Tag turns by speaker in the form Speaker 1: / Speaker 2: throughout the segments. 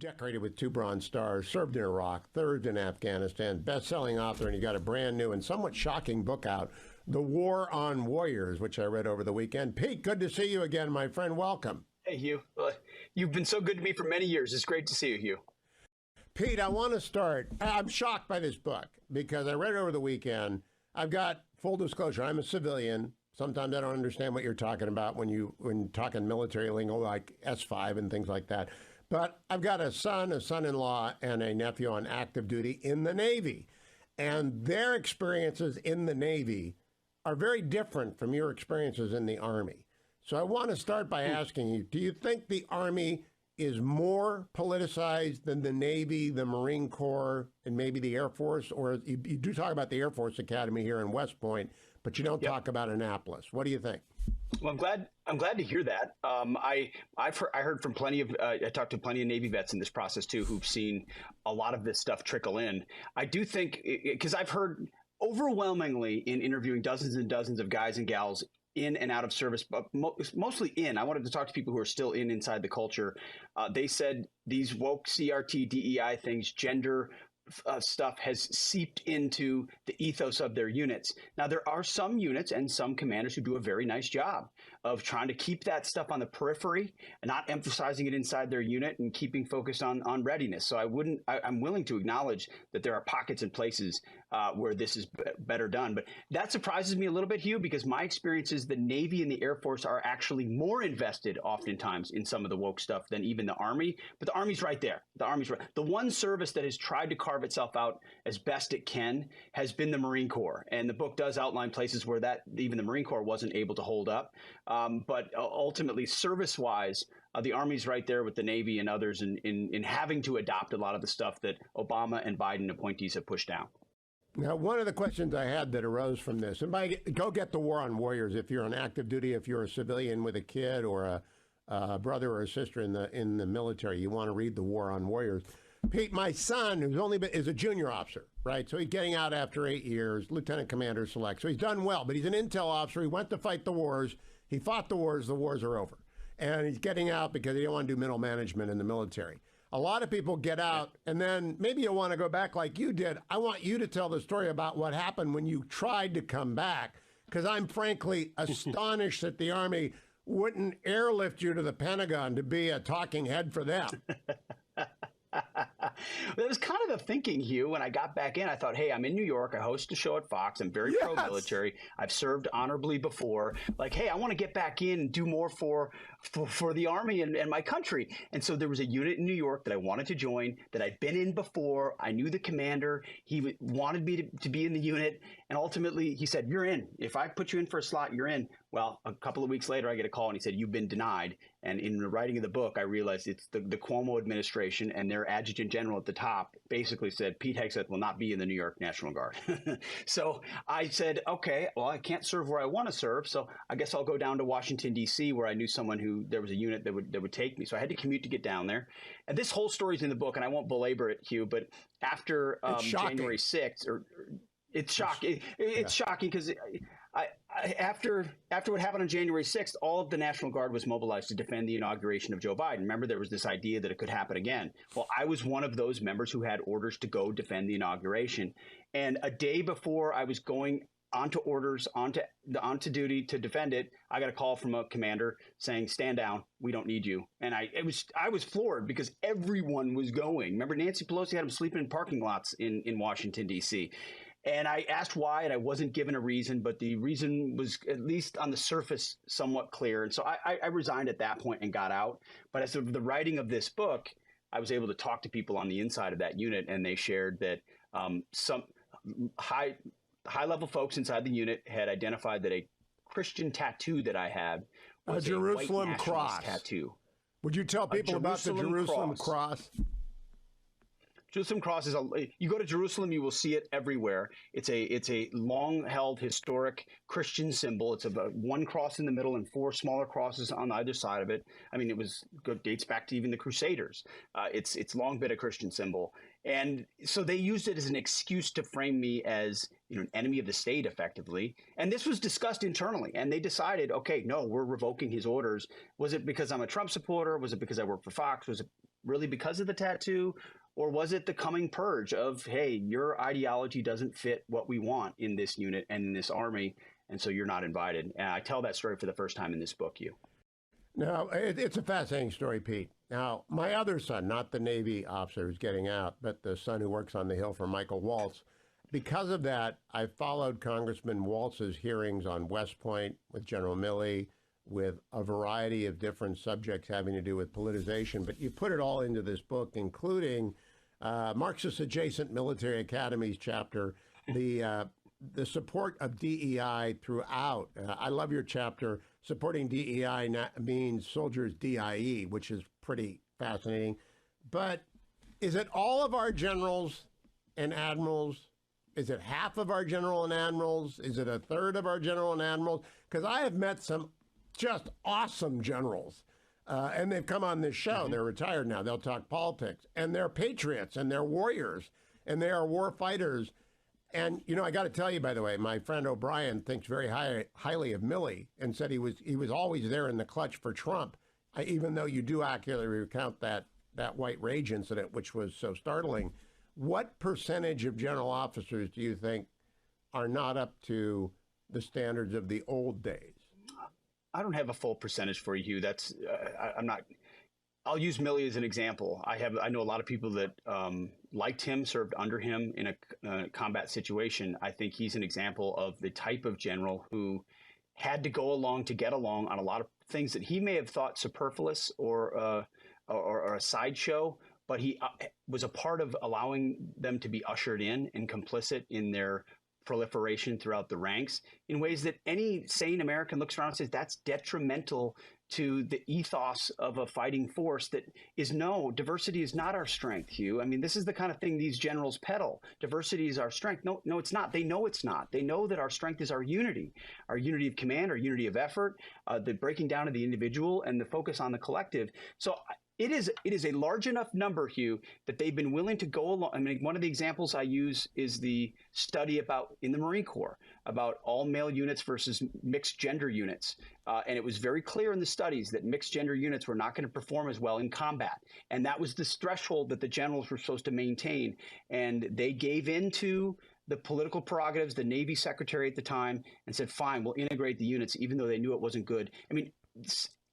Speaker 1: decorated with 2 Bronze Stars, served in Iraq, served in Afghanistan, best-selling author, and you got a brand new and somewhat shocking book out, The War on Warriors, which I read over the weekend. Pete, good to see you again, my friend. Welcome.
Speaker 2: Hey, Hugh. You've been so good to me for many years. It's great to see you, Hugh.
Speaker 1: Pete, I want to start. I'm shocked by this book because I read it over the weekend. I've got, full disclosure, I'm a civilian. Sometimes I don't understand what you're talking about when talking military lingo like S5 and things like that. But I've got a son, a son-in-law, and a nephew on active duty in the Navy. And their experiences in the Navy are very different from your experiences in the Army. So I want to start by asking you, do you think the Army is more politicized than the Navy, the Marine Corps, and maybe the Air Force? Or you do talk about the Air Force Academy here in West Point, but you don't talk about Annapolis. What do you think?
Speaker 2: Well, I'm glad to hear that. I heard from I talked to plenty of Navy vets in this process too, who've seen a lot of this stuff trickle in. I do think, because I've heard overwhelmingly in interviewing dozens and dozens of guys and gals in and out of service, but mostly in. I wanted to talk to people who are still inside the culture. They said these woke CRT, DEI things, gender stuff has seeped into the ethos of their units. Now, there are some units and some commanders who do a very nice job of trying to keep that stuff on the periphery and not emphasizing it inside their unit and keeping focused on readiness. So I'm willing to acknowledge that there are pockets and places where this is better done. But that surprises me a little bit, Hugh, because my experience is the Navy and the Air Force are actually more invested oftentimes in some of the woke stuff than even the Army. But the Army's right there. The Army's right. The one service that has tried to carve itself out as best it can has been the Marine Corps. And the book does outline places where even the Marine Corps wasn't able to hold up. But ultimately, service-wise, the Army's right there with the Navy and others in having to adopt a lot of the stuff that Obama and Biden appointees have pushed down.
Speaker 1: Now, one of the questions I had that arose from this, and go get The War on Warriors if you're on active duty, if you're a civilian with a kid or a brother or a sister in the military, you want to read The War on Warriors. Pete, my son, is a junior officer, right? So he's getting out after 8 years, lieutenant commander select. So he's done well, but he's an intel officer. He went to fight the wars. He fought the wars are over. And he's getting out because he didn't want to do middle management in the military. A lot of people get out, and then maybe you want to go back like you did. I want you to tell the story about what happened when you tried to come back, because I'm frankly astonished that the Army wouldn't airlift you to the Pentagon to be a talking head for them.
Speaker 2: That was kind of the thinking, Hugh. When I got back in, I thought, hey, I'm in New York. I host a show at Fox. I'm very pro-military. I've served honorably before. Like, hey, I want to get back in and do more for the Army and my country. And so there was a unit in New York that I wanted to join that I'd been in before. I knew the commander. He wanted me to be in the unit. And ultimately, he said, you're in. If I put you in for a slot, you're in. Well, a couple of weeks later, I get a call and he said, you've been denied. And in the writing of the book, I realized it's the Cuomo administration and their adjutant general at the top basically said Pete Hegseth will not be in the New York National Guard. So I said, okay, well, I can't serve where I want to serve. So I guess I'll go down to Washington, D.C., where I knew someone there was a unit that would take me. So I had to commute to get down there. And this whole story's in the book, and I won't belabor it, Hugh, but after January 6th, it's shocking. It's shocking because after what happened on January 6th, all of the National Guard was mobilized to defend the inauguration of Joe Biden. Remember, there was this idea that it could happen again. Well, I was one of those members who had orders to go defend the inauguration. And a day before I was going onto duty to defend it, I got a call from a commander saying, stand down, we don't need you. And I was floored because everyone was going. Remember, Nancy Pelosi had them sleeping in parking lots in Washington, D.C., and I asked why, and I wasn't given a reason, but the reason was, at least on the surface, somewhat clear. And so I resigned at that point and got out. But as of the writing of this book, I was able to talk to people on the inside of that unit, and they shared that some high-level folks inside the unit had identified that a Christian tattoo that I had was a
Speaker 1: Jerusalem cross
Speaker 2: tattoo.
Speaker 1: Would you tell people about the Jerusalem cross?
Speaker 2: Jerusalem cross is you go to Jerusalem, you will see it everywhere. It's a long-held historic Christian symbol. It's about one cross in the middle and four smaller crosses on either side of it. I mean, dates back to even the Crusaders. It's long been a Christian symbol, and so they used it as an excuse to frame me as an enemy of the state, effectively. And this was discussed internally, and they decided, okay, no, we're revoking his orders. Was it because I'm a Trump supporter? Was it because I work for Fox? Was it really because of the tattoo? Or was it the coming purge of, hey, your ideology doesn't fit what we want in this unit and in this army, and so you're not invited? And I tell that story for the first time in this book, Hugh.
Speaker 1: Now, it's a fascinating story, Pete. Now, my other son, not the Navy officer who's getting out, but the son who works on the Hill for Michael Waltz, because of that, I followed Congressman Waltz's hearings on West Point with General Millie, with a variety of different subjects having to do with politicization. But you put it all into this book, including Marxist adjacent military academies chapter, the support of DEI throughout. I love your chapter. Supporting DEI means soldiers DIE, which is pretty fascinating. But is it all of our generals and admirals? Is it half of our general and admirals? Is it a third of our general and admirals? Because I have met some just awesome generals, and they've come on this show. They're retired now. They'll talk politics, and they're patriots, and they're warriors, and they are war fighters. And, you know, I got to tell you, by the way, my friend O'Brien thinks very highly of Millie and said he was always there in the clutch for Trump, even though you do accurately recount that White Rage incident, which was so startling. What percentage of general officers do you think are not up to the standards of the old days?
Speaker 2: I don't have a full percentage for you, Hugh. That's I'm not. I'll use Millie as an example. I know a lot of people that liked him, served under him in a combat situation. I think he's an example of the type of general who had to go along to get along on a lot of things that he may have thought superfluous or a sideshow, but he was a part of allowing them to be ushered in and complicit in their proliferation throughout the ranks in ways that any sane American looks around and says that's detrimental to the ethos of a fighting force. That is, no, diversity is not our strength, Hugh. I mean, this is the kind of thing these generals peddle. Diversity is our strength. No, it's not. They know it's not. They know that our strength is our unity of command, our unity of effort, the breaking down of the individual and the focus on the collective. So it is a large enough number, Hugh, that they've been willing to go along. I mean, one of the examples I use is the study about in the Marine Corps about all male units versus mixed gender units. And it was very clear in the studies that mixed gender units were not going to perform as well in combat. And that was the threshold that the generals were supposed to maintain. And they gave into the political prerogatives, the Navy secretary at the time, and said, fine, we'll integrate the units, even though they knew it wasn't good. I mean,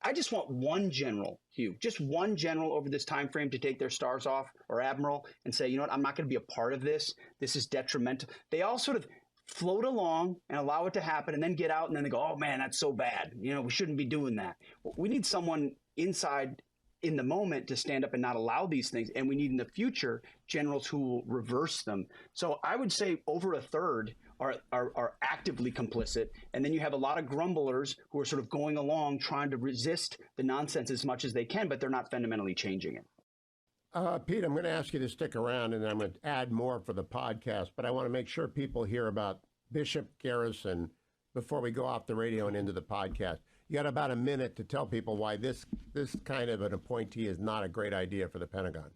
Speaker 2: I just want one general, Hugh, just one general over this time frame to take their stars off, or admiral, and say, you know what, I'm not going to be a part of this. This is detrimental. They all sort of float along and allow it to happen and then get out and then they go, oh man, that's so bad. You know, we shouldn't be doing that. We need someone inside in the moment to stand up and not allow these things. And we need in the future generals who will reverse them. So I would say over a third are actively complicit. And then you have a lot of grumblers who are sort of going along trying to resist the nonsense as much as they can, but they're not fundamentally changing it.
Speaker 1: Pete, I'm going to ask you to stick around, and I'm going to add more for the podcast, but I want to make sure people hear about Bishop Garrison before we go off the radio and into the podcast. You got about a minute to tell people why this kind of an appointee is not a great idea for the Pentagon.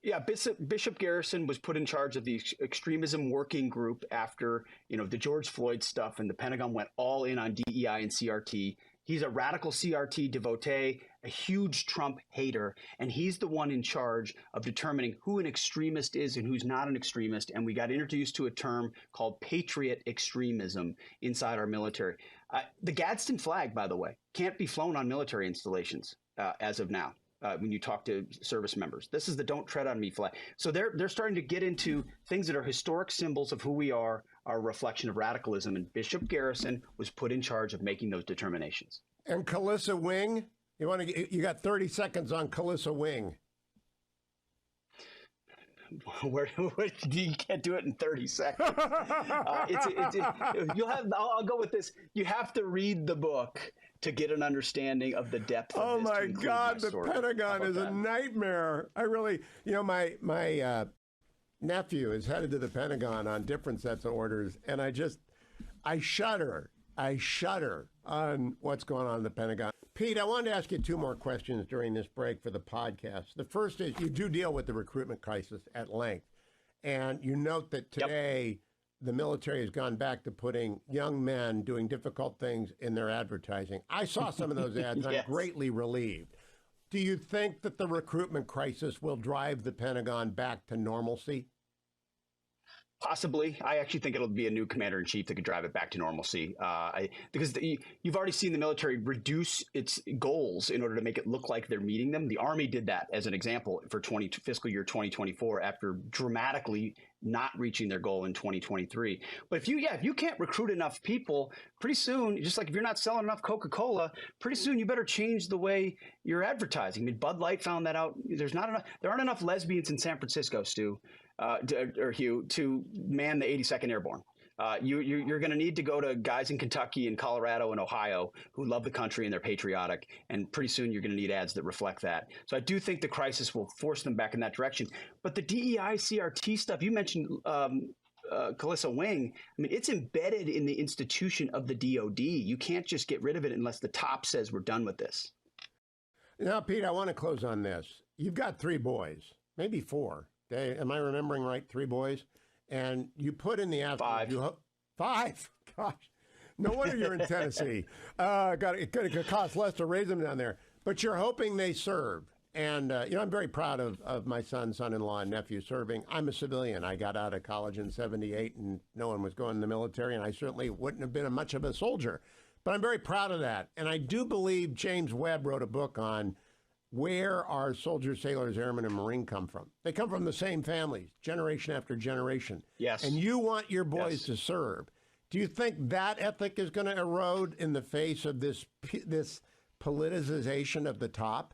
Speaker 2: Yeah, Bishop Garrison was put in charge of the extremism working group after, the George Floyd stuff, and the Pentagon went all in on DEI and CRT. He's a radical CRT devotee, a huge Trump hater, and he's the one in charge of determining who an extremist is and who's not an extremist. And we got introduced to a term called patriot extremism inside our military. The Gadsden flag, by the way, can't be flown on military installations as of now. When you talk to service members, this is the "Don't Tread on Me" flag. So they're starting to get into things that are historic symbols of who we are a reflection of radicalism. And Bishop Garrison was put in charge of making those determinations. And
Speaker 1: Calissa Wing, you got 30 seconds on Calissa Wing.
Speaker 2: You can't do it in 30 seconds. I'll go with this. You have to read the book to get an understanding of the depth of this. Oh my God, the Pentagon is a nightmare. I really, my
Speaker 1: nephew is headed to the Pentagon on different sets of orders, and I shudder. I shudder on what's going on in the Pentagon. Pete, I wanted to ask you two more questions during this break for the podcast. The first is, you do deal with the recruitment crisis at length, and you note that today the military has gone back to putting young men doing difficult things in their advertising. I saw some of those ads. Yes. I'm greatly relieved. Do you think that the recruitment crisis will drive the Pentagon back to normalcy?
Speaker 2: Possibly. I actually think it'll be a new commander in chief that could drive it back to normalcy. Because you've already seen the military reduce its goals in order to make it look like they're meeting them. The Army did that as an example for fiscal year 2024 after dramatically not reaching their goal in 2023. But if you can't recruit enough people, pretty soon, just like if you're not selling enough Coca-Cola, pretty soon you better change the way you're advertising. I mean, Bud Light found that out. There aren't enough lesbians in San Francisco, Stu. Or Hugh, to man the 82nd Airborne. You're going to need to go to guys in Kentucky and Colorado and Ohio who love the country and they're patriotic. And pretty soon you're going to need ads that reflect that. So I do think the crisis will force them back in that direction. But the DEI CRT stuff, you mentioned Calissa Wing, I mean, it's embedded in the institution of the DOD. You can't just get rid of it unless the top says we're done with this.
Speaker 1: Now, Pete, I want to close on this. You've got 3 boys, maybe 4. Am I remembering right? 3 boys? And you put in the afternoon. 5. Gosh. No wonder you're in Tennessee. It could cost less to raise them down there. But you're hoping they serve. And, I'm very proud of my son-in-law, and nephew serving. I'm a civilian. I got out of college in 78, and no one was going in the military, and I certainly wouldn't have been much of a soldier. But I'm very proud of that. And I do believe James Webb wrote a book on where our soldiers, sailors, airmen, and Marine come from. They come from the same families, generation after generation.
Speaker 2: Yes.
Speaker 1: And you want your boys to serve. Do you think that ethic is going to erode in the face of this politicization of the top,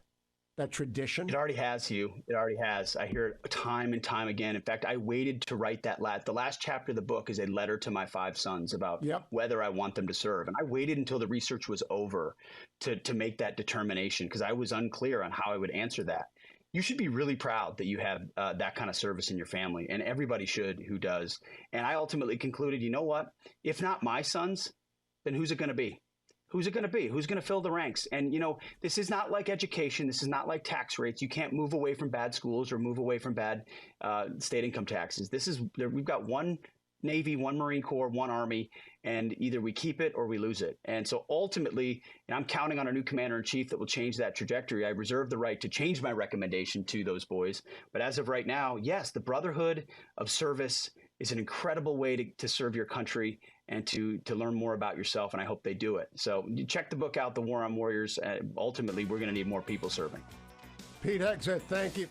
Speaker 1: that tradition?
Speaker 2: It already has, Hugh. It already has. I hear it time and time again. In fact, I waited to write that the last chapter of the book is a letter to my 5 sons about whether I want them to serve. And I waited until the research was over to make that determination because I was unclear on how I would answer that. You should be really proud that you have that kind of service in your family, and everybody should who does. And I ultimately concluded, you know what? If not my sons, then who's it going to be? Who's it going to be? Who's going to fill the ranks? And, this is not like education. This is not like tax rates. You can't move away from bad schools or move away from bad state income taxes. We've got one Navy, one Marine Corps, one Army, and either we keep it or we lose it. And so ultimately, I'm counting on a new commander in chief that will change that trajectory. I reserve the right to change my recommendation to those boys. But as of right now, yes, the brotherhood of service is an incredible way to serve your country and to learn more about yourself, and I hope they do it. So you check the book out, The War on Warriors. Ultimately, we're going to need more people serving.
Speaker 1: Pete Hegseth, thank you.